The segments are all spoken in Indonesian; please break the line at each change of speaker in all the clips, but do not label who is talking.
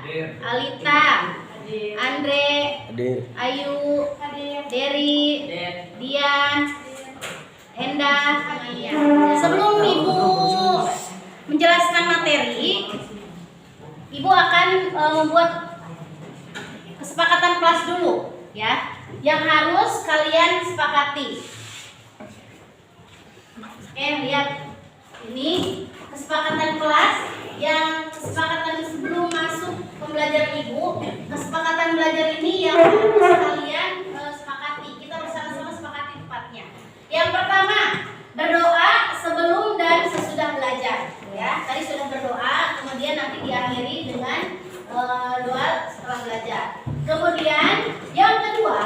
Alita, Andre, Ayu, Dery, Dian, Endah. Sebelum Ibu menjelaskan materi, Ibu akan membuat kesepakatan kelas dulu, ya, yang harus kalian sepakati. Oke, lihat ini kesepakatan kelas, yang kesepakatan sebelum masuk pembelajaran Ibu. Kesepakatan belajar ini yang harus kalian sepakati. Kita bersama-sama sepakati tepatnya. Yang pertama, berdoa sebelum dan sesudah belajar. Ya, tadi sudah berdoa, kemudian nanti diakhiri dengan doa setelah belajar. Kemudian yang kedua,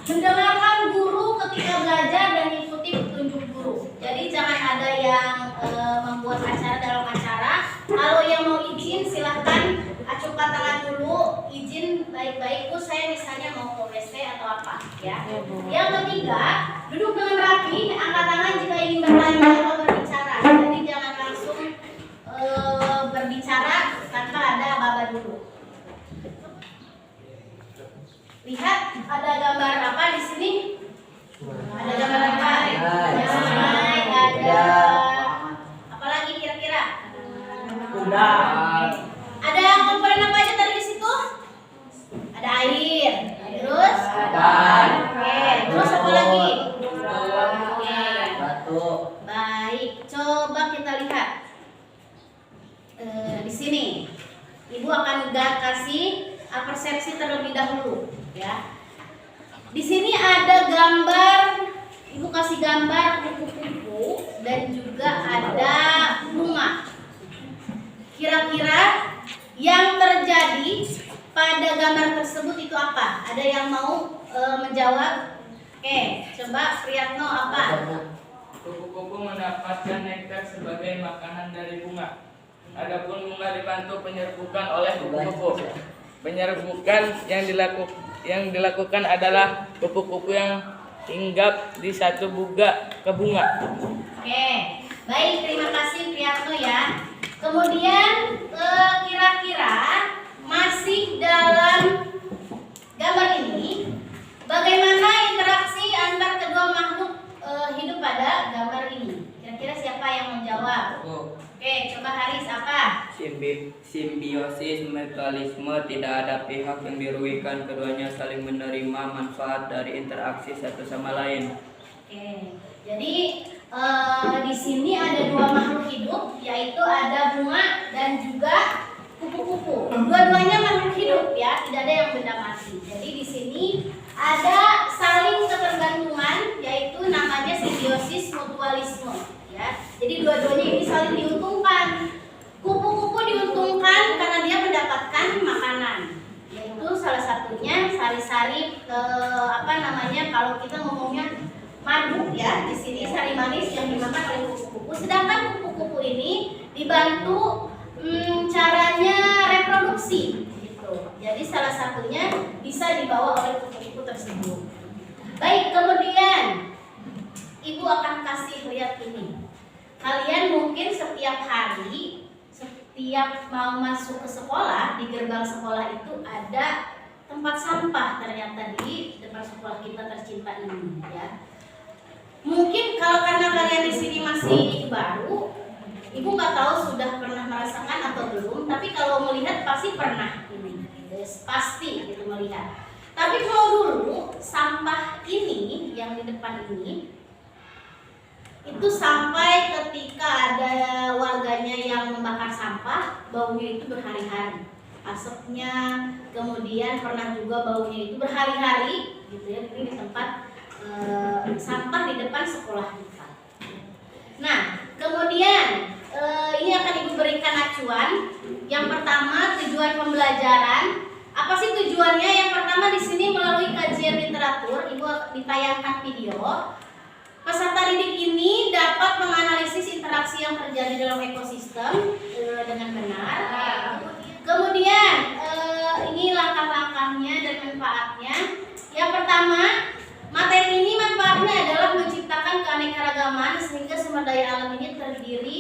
mendengarkan guru ketika belajar dan ikuti petunjuk guru. Jadi jangan ada yang membuat acara dalam acara. Kalau yang mau izin silahkan acukan tangan dulu, izin baik-baik. Bu, saya misalnya mau ke WC atau apa, ya. Yang ketiga, duduk dengan rapi, angkat tangan jika ingin bertanya atau berbicara. Jadi jangan langsung berbicara tanpa ada baba dulu. Lihat ada gambar apa di sini? Ada gambar apa? Ada apa lagi kira-kira?
Kuda.
Ada komponen apa aja tadi di situ? Ada air, terus
Dan.
Oke, terus apa lagi? Oke,
Batu.
baik. Coba kita lihat di sini. Ibu akan kasih persepsi terlebih dahulu, ya. Di sini ada gambar. Ibu kasih gambar kupu-kupu dan juga ada bunga. Kira-kira yang terjadi pada gambar tersebut itu apa? Ada yang mau menjawab? Oke, coba Priyatno apa?
Kupu-kupu mendapatkan nektar sebagai makanan dari bunga. Adapun bunga dibantu penyerbukan oleh kupu-kupu. Penyerbukan yang dilakukan adalah kupu-kupu yang hinggap di satu bunga.
Oke, baik, terima kasih Priyatno ya. Kemudian kira-kira masih dalam gambar ini, bagaimana interaksi antar kedua makhluk hidup pada gambar ini? Kira-kira siapa yang menjawab? Oke, coba Haris apa?
Simbiosis mutualisme, tidak ada pihak yang dirugikan, keduanya saling menerima manfaat dari interaksi satu sama lain.
Oke, jadi di sini ada dua makhluk hidup, yaitu ada bunga dan juga kupu-kupu. Dua-duanya makhluk hidup ya, tidak ada yang benda mati. Jadi di sini ada saling ketergantungan, yaitu namanya simbiosis mutualisme. Ya, jadi dua-duanya ini saling diuntungkan. Kupu-kupu diuntungkan karena dia mendapatkan makanan, yaitu salah satunya sari-sari kalau kita ngomongnya madu ya, di sini sari manis yang dimakan oleh kupu-kupu. Sedangkan kupu-kupu ini dibantu caranya reproduksi gitu. Jadi salah satunya bisa dibawa oleh kupu-kupu tersebut. Baik, kemudian Ibu akan kasih lihat ini. Kalian mungkin setiap hari, setiap mau masuk ke sekolah, di gerbang sekolah itu ada tempat sampah ternyata di depan sekolah kita tercinta ini ya. Mungkin kalau karena kalian di sini masih baru, Ibu nggak tahu sudah pernah merasakan atau belum, tapi kalau melihat pasti pernah ini, pasti gitu melihat. Tapi kalau dulu sampah ini yang di depan ini itu sampai ketika ada warganya yang membakar sampah, baunya itu berhari-hari, asapnya, kemudian pernah juga baunya itu berhari-hari gitu ya. Ini di tempat sampah di depan sekolah kita. Nah, kemudian ini akan Ibu berikan acuan. Yang pertama, tujuan pembelajaran. Apa sih tujuannya? Yang pertama di sini melalui kajian literatur, Ibu ditayangkan video. Peserta didik ini dapat menganalisis interaksi yang terjadi dalam ekosistem dengan benar. Kemudian ini langkah-langkahnya dan manfaatnya. Yang pertama, materi ini manfaatnya adalah menciptakan keanekaragaman sehingga sumber daya alam ini terdiri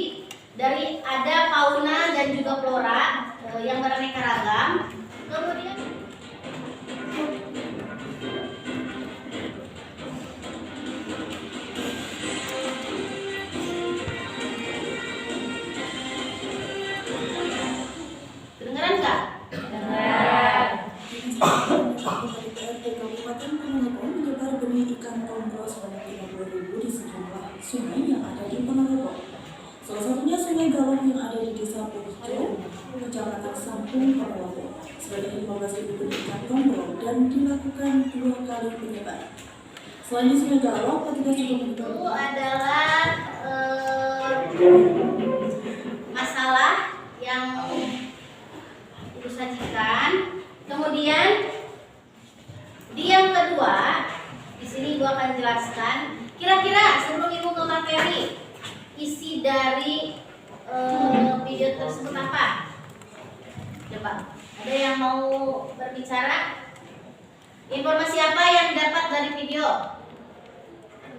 dari ada fauna dan juga flora yang beraneka ragam.
sejumlah sungai yang ada di Ponorogo. Salah satunya Sungai Galok yang ada di Desa Purjo, Kecamatan Sampung, Ponorogo. Sebanyak 15.000 benih ikan tongkrong dan dilakukan 2 kali penyebaran. Selain di Sungai Galok, petugas juga
Itu adalah masalah yang Ibu sajikan. Kemudian di yang kedua, di sini Ibu akan jelaskan. Kira-kira sebelum Ibu ke materi, isi dari video tersebut apa? Coba, ada yang mau berbicara? Informasi apa yang dapat dari video?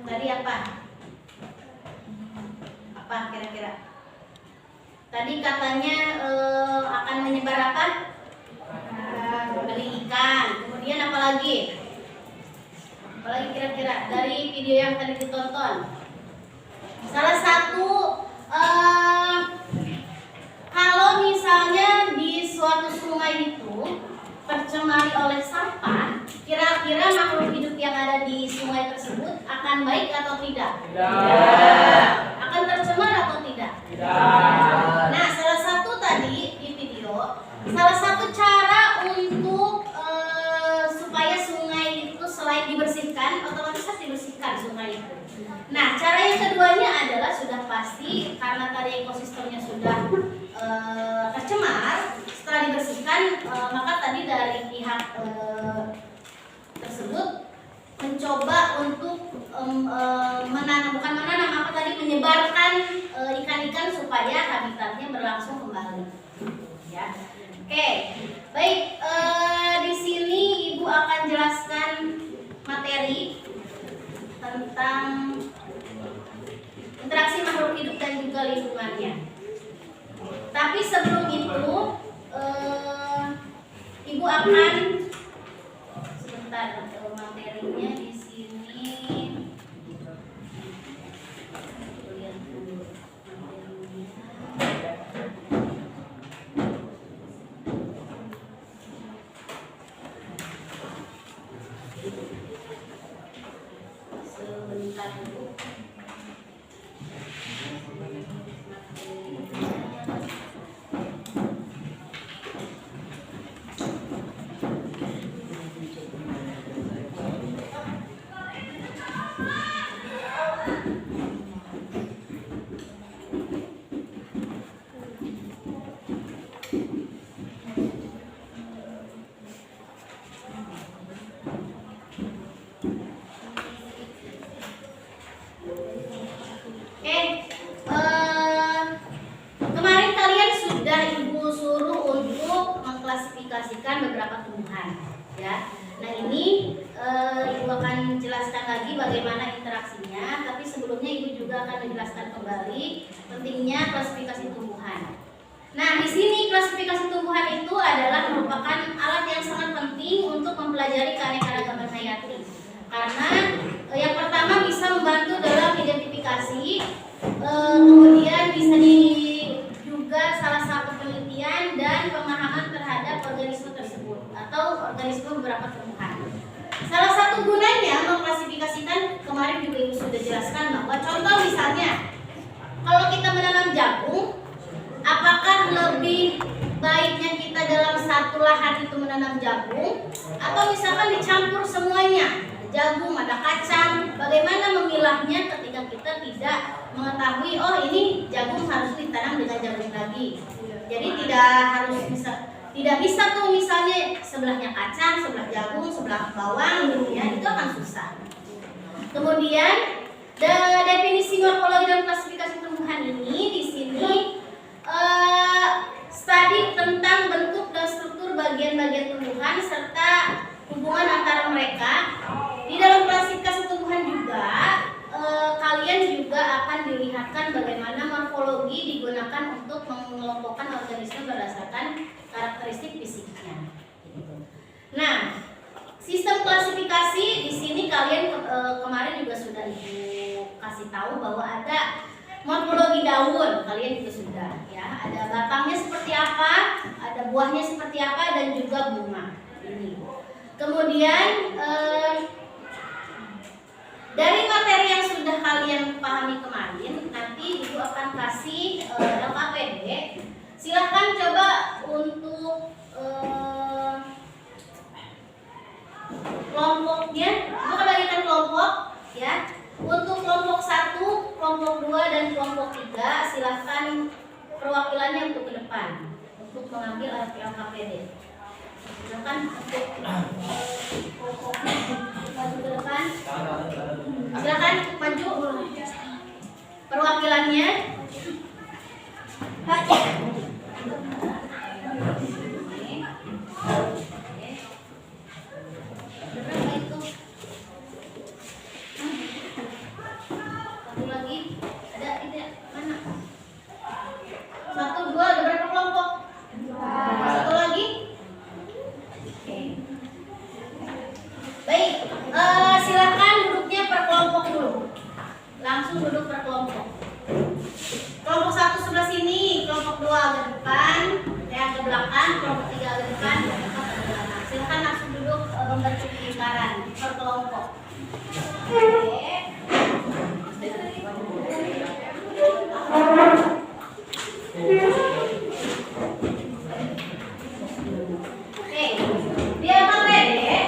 Tadi apa? Apa kira-kira? Tadi katanya akan menyebar apa? Beli ikan. Kemudian apa lagi? Apalagi kira-kira dari video yang tadi ditonton? Salah satu kalau misalnya di suatu sungai itu tercemari oleh sampah, kira-kira makhluk hidup yang ada di sungai tersebut akan baik atau tidak?
Tidak.
Akan tercemar atau tidak?
Tidak.
Nah, salah satu tadi di video, salah satu cara untuk supaya sungai itu selain dibersihkan, otomatis harus dibersihkan sungai itu. Nah, cara yang keduanya adalah sudah pasti karena tadi ekosistemnya sudah tercemar. Setelah dibersihkan, maka tadi dari pihak tersebut mencoba untuk menyebarkan ikan-ikan supaya habitatnya berlangsung kembali. Ya, oke, baik. Di sini Ibu akan jelaskan materi tentang interaksi makhluk hidup dan juga lingkungannya. Tapi sebelum itu, Ibu akan sebentar materinya di sini. Lihat dulu materinya. Sebentar dulu. Kemarin kalian sudah Ibu suruh untuk mengklasifikasikan beberapa tumbuhan, ya. Nah, ini Ibu akan jelaskan lagi bagaimana interaksinya, tapi sebelumnya Ibu juga akan menjelaskan kembali pentingnya klasifikasi tumbuhan. Nah, di sini klasifikasi tumbuhan itu adalah merupakan alat yang sangat penting untuk mempelajari keanekaragaman hayati. Karena yang pertama bisa membantu dalam identifikasi, kemudian bisa juga salah satu penelitian dan pemahaman terhadap organisme tersebut atau organisme beberapa tumbuhan. Salah satu gunanya mengklasifikasikan, kemarin juga Ibu sudah jelaskan bahwa contoh misalnya kalau kita menanam jagung, apakah lebih baiknya kita dalam satu lahan itu menanam jagung atau misalkan dicampur semuanya? Jagung, ada kacang, bagaimana memilahnya ketika kita tidak mengetahui oh ini jagung harus ditanam dengan jagung lagi. Jadi tidak bisa tuh misalnya sebelahnya kacang, sebelah jagung, sebelah bawang gitu ya, itu akan susah. Kemudian definisi morfologi dan klasifikasi tumbuhan ini di sini studi tentang bentuk dan struktur bagian-bagian tumbuhan serta hubungan antara mereka. Di dalam klasifikasi tumbuhan juga kalian juga akan dilihatkan bagaimana morfologi digunakan untuk mengelompokkan organisme berdasarkan karakteristik fisiknya. Nah, sistem klasifikasi di sini kalian kemarin juga sudah Ibu kasih tahu bahwa ada morfologi daun, kalian juga sudah ya. Ada batangnya seperti apa, ada buahnya seperti apa, dan juga bunga. Ini. Kemudian Dari materi yang sudah kalian pahami kemarin, nanti Ibu akan kasih LKPD. Silahkan coba untuk kelompoknya, Ibu akan bagikan kelompok ya. Untuk kelompok 1, kelompok 2, dan kelompok 3, silahkan perwakilannya untuk ke depan untuk mengambil LKPD. Silahkan untuk kelompoknya maju ke depan. Silahkan maju perwakilannya. Satu lagi, ada tidak mana? 1, 2, ada berapa kelompok? Satu lagi. Oke. Baik, silakan duduknya per kelompok dulu. Langsung duduk per kelompok. Kelompok 1 sebelah sini, kelompok 2 agak depan, ke belakang, kelompok 3 agak depan, kelompok 4 agak belakang. Silakan langsung duduk membentuk lingkaran per kelompok. Oke. Oke, biar pendek,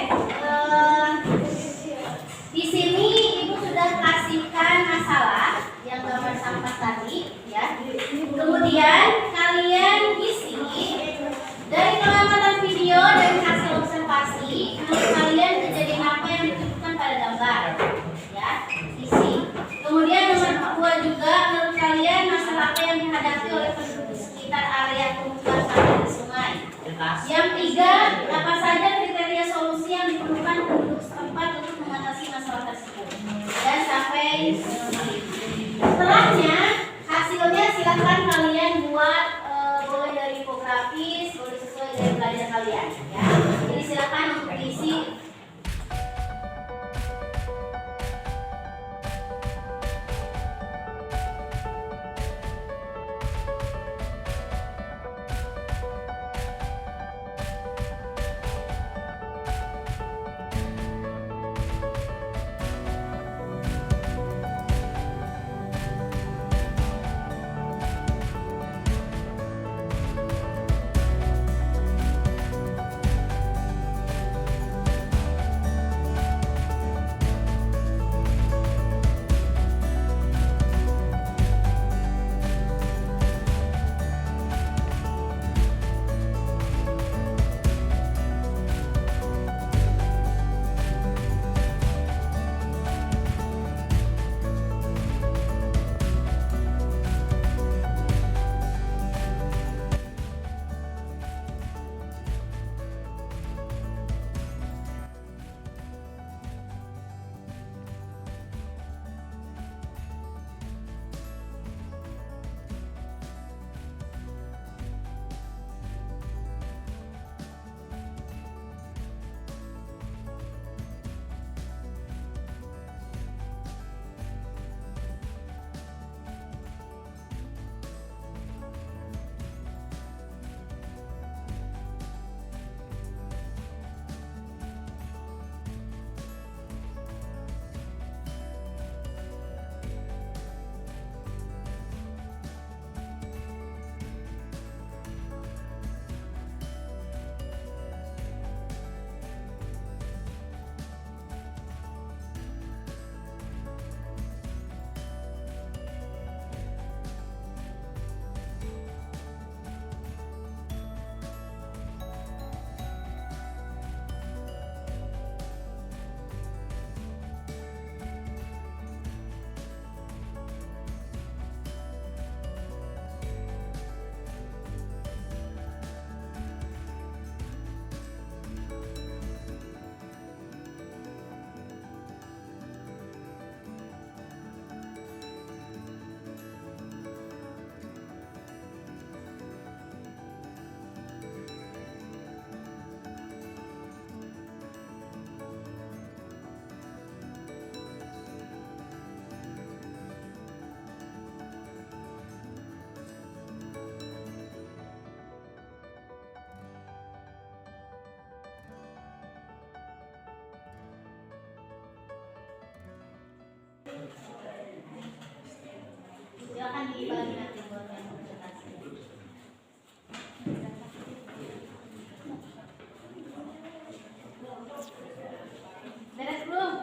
di sini Ibu sudah kasihkan masalah yang gambar sampah tadi, ya. Kemudian kalian isi dari pengamatan video dan hasil observasi. Menurut kalian kejadian apa yang ditunjukkan pada gambar, ya? Isi. Kemudian nomor 2 juga, menurut kalian masalah apa yang dihadapi oleh penduduk sekitar area tumpukan sampah di sungai. Yang 3, apa saja kriteria solusi yang diperlukan penduduk setempat untuk mengatasi masalah tersebut. Dan sampai setelahnya hasilnya silakan kalian buat, boleh dari infografis, boleh sesuai dengan pelajaran kalian, ya. Jadi silakan untuk diisi. bagi nanti buat yang presentasi. Beres belum?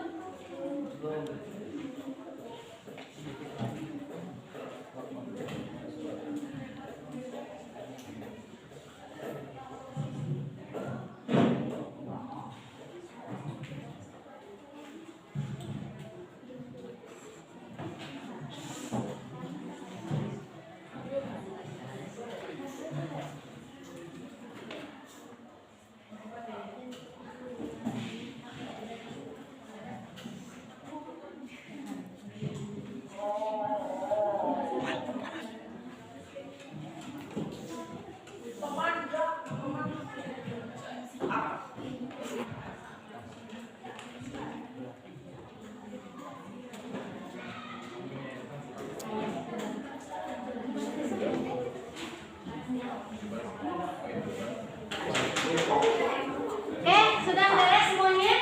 Oke, sudah beres semuanya?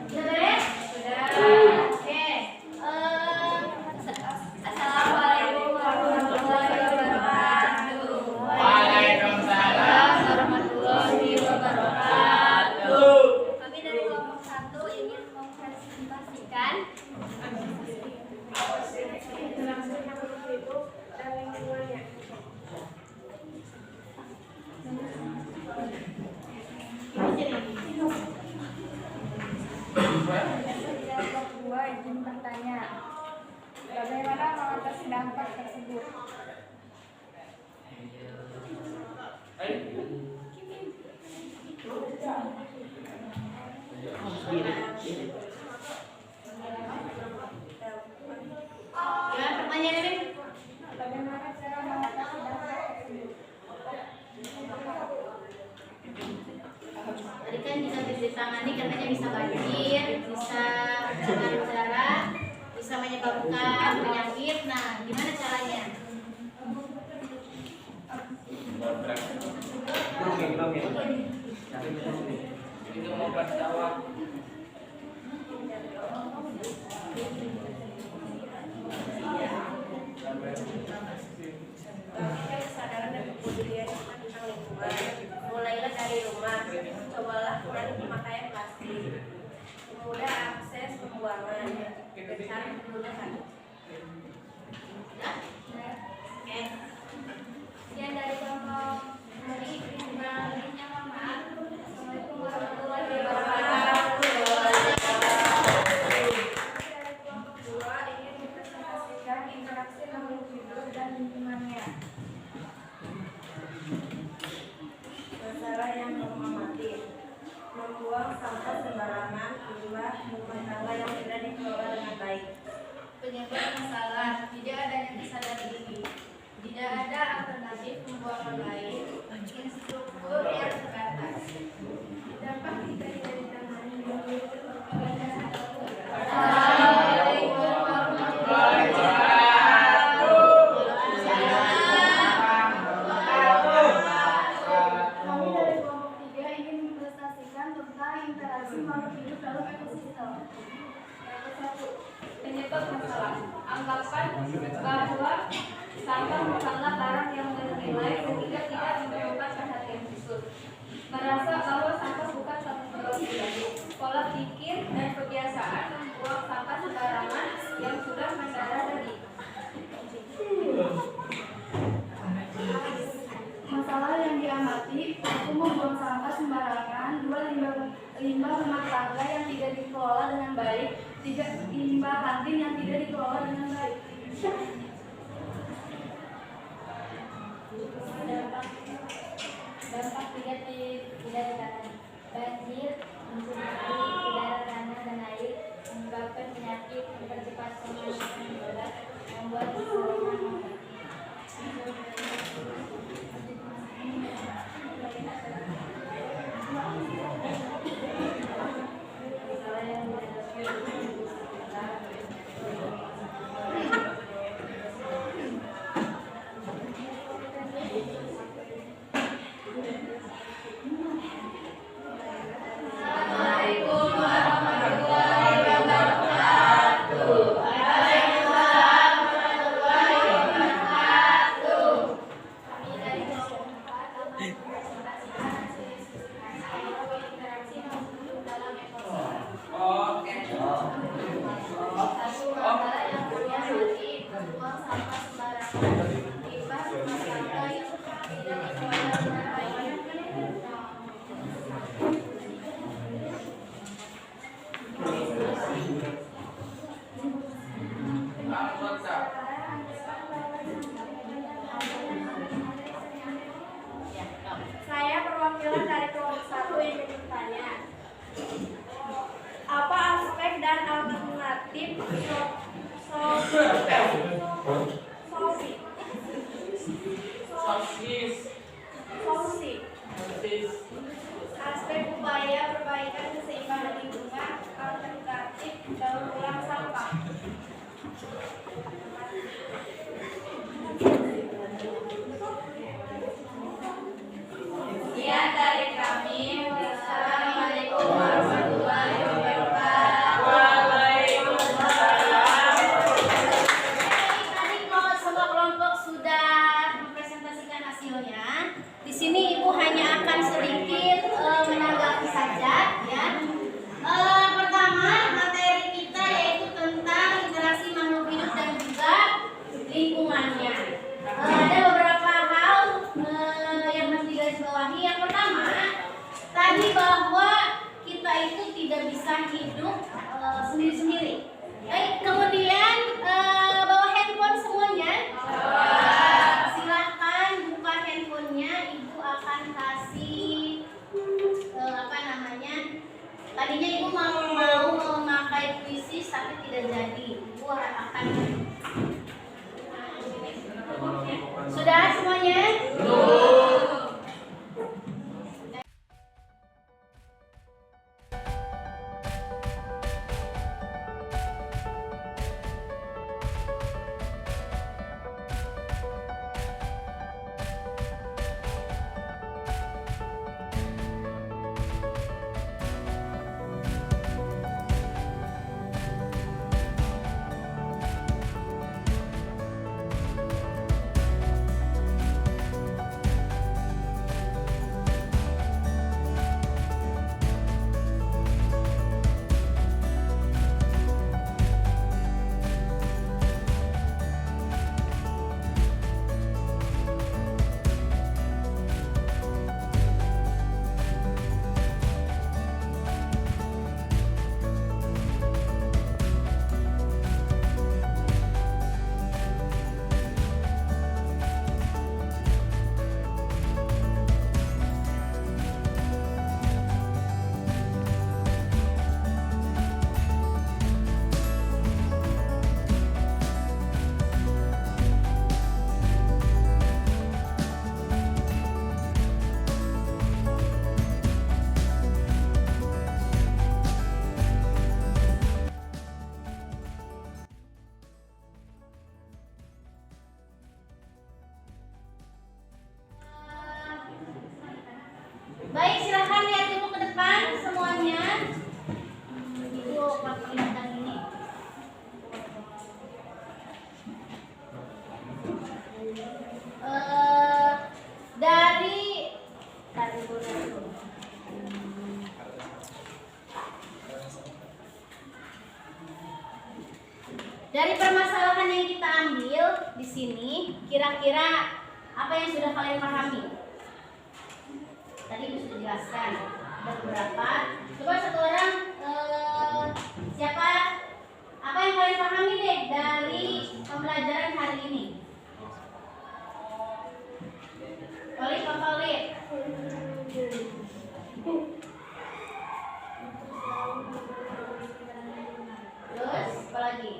Sudah beres? Sudah. Oke. Assalamualaikum warahmatullahi wabarakatuh.
Waalaikumsalam warahmatullahi wabarakatuh.
Kami dari kelompok 1 ingin mempresentasikan
Kelompok 2 izin bertanya, bagaimana mengatasi dampak tersebut?
gimana pertanyaannya?
Bagaimana cara mengatasi dampak tersebut?
Tadi kan bisa ditangani katanya bisa banjir, bisa dengan udara, bisa menyebabkan penyakit. Nah, gimana caranya?
Itu mau bertawab.
Kesadaran dan kepedulian tentang lingkungan. Mulailah dari rumah. Cobalah kurangi pemakaian plastik. Mudah akses pembuangan. Besar kemudahan. Oke.
Sekian dari kelompok dari kurang lebihnya mohon maaf. Assalamualaikum warahmatullahi wabarakatuh.
Dari kelompok 2 ingin mempresentasikan interaksi makhluk hidup dan lingkungannya.
Masalah yang kamu amati. Membuang sampah sembarangan, limbah rumah tangga yang tidak dikelola dengan baik.
Penyebab masalah tidak adanya kesadaran diri, tidak ada alternatif pembuangan lain, infrastruktur yang terbatas.
Dampak jika tidak ditangani
Assalamualaikum warahmatullahi wabarakatuh.
Kami dari kelompok 3 ingin mempresentasikan tentang interaksi makhluk hidup dalam ekosistem. Yang ke-1,
Penyebab masalah. Anggapan bahwa sampah bukanlah barang yang bernilai sehingga tidak memerlukan perhatian khusus. Merasa bahwa sampah bukan satu kewajiban. Pola pikir dan kebiasaan membuang sampah sembarangan yang sudah mendarah tadi.
masalah yang diamati, satu membuang sampah sembarangan, 2 limbah rumah tangga yang tidak dikelola dengan baik, 3 limbah kantin yang tidak dikelola dengan baik.
Dampak tidak ditangani. Banjir mencemari udara, tanah, dan air, menyebabkan penyakit, mempercepat pemanasan global, membuat keselamatan membaik. Masalah yang dihadapi
Solusi. Aspek upaya perbaikan keseimbangan lingkungan alternatif daur ulang sampah.
Sekian dari kami. Wassalamualaikum warahmatullahi wabarakatuh.
Tadi kalau semua kelompok sudah mempresentasikan hasilnya, di sini Ibu hanya akan sedikit menanggapi saja, ya. Pertama, materi kita yaitu tentang interaksi makhluk hidup dan juga lingkungannya. Ada beberapa hal yang harus digarisbawahi. Yang pertama, tadi bahwa kita itu tidak bisa hidup sendiri-sendiri. Baik, kemudian bawa handphone semuanya. Silahkan buka handphonenya. Ibu akan kasih apa namanya? Tadinya Ibu mau memakai puisi tapi tidak jadi. Ibu akan sudah semuanya? Baik, silahkan lihat dulu ke depan semuanya. Ibu perlihatkan ini. Dari permasalahan yang kita ambil di sini, kira-kira apa yang sudah kalian pahami? Tadi Ibu sudah jelaskan ada beberapa. Coba satu orang siapa? Apa yang kalian pahami deh dari pembelajaran hari ini? Khalid, Pak Khalid. Terus apa lagi?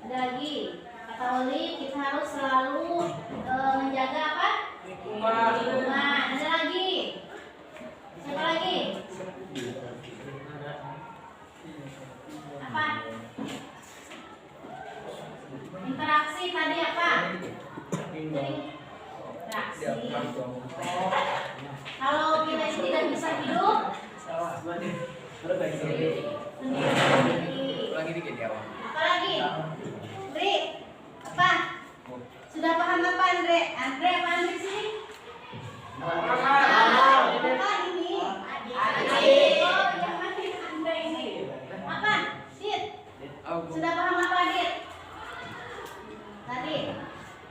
Ada lagi. Kata Khalid, kita harus selalu menjaga apa? Lingkungan. Ada lagi? Siapa lagi? Apa? Interaksi tadi apa? Interaksi. Kalau kita tidak bisa hidup sendiri. Apa lagi? Andre, apa? Sudah paham apa Andre? Andre apa Andre sih? Apa ini? Adik. Oh, yang mana Andre ini? Apa? Dit. Sudah paham apa Dit? Tadi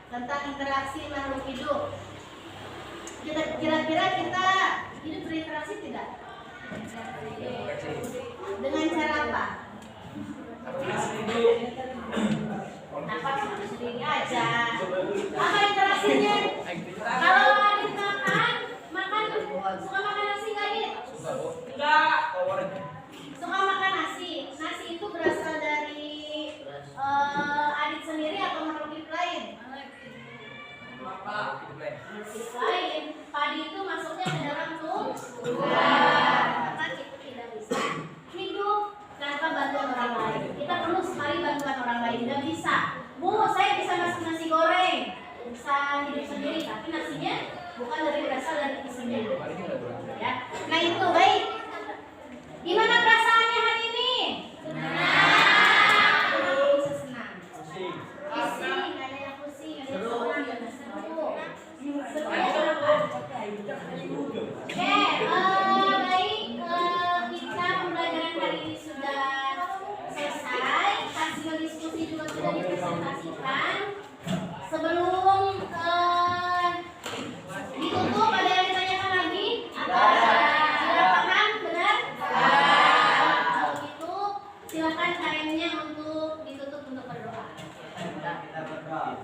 tentang interaksi makhluk hidup. Kira-kira kita hidup berinteraksi tidak? Dengan cara apa? Kenapa cuma sendiri aja? Apa interaksinya? Kalau Adit makan suka makan nasi nggak Adit?
Enggak.
Suka makan nasi. Nasi itu berasal dari Adit sendiri atau makhluk hidup lain? Hidup lain. Padi itu masuknya ke dalam tumbuhan. Karena kita tidak bisa hidup tanpa bantuan orang lain. Kita perlu sekali bantuan orang lain. Tidak bisa. Bu, saya bisa masak nasi goreng, bisa hidup sendiri, tapi nasinya bukan berasal dari diri sendiri. Ya. Nah itu baik. Gimana perasaannya hari ini? Senang. Bisa senang. Pusing, ada yang pusing, ada yang senang, ada yang seru. Oke, baik. Kita pembelajaran hari ini sudah selesai. Hasil diskusi juga sudah dipresentasikan. Sebelum ditutup, ada yang ditanyakan lagi? Sudah paham? Benar? Kalau gitu, silakan KM-nya untuk ditutup untuk berdoa.
Kita berdoa.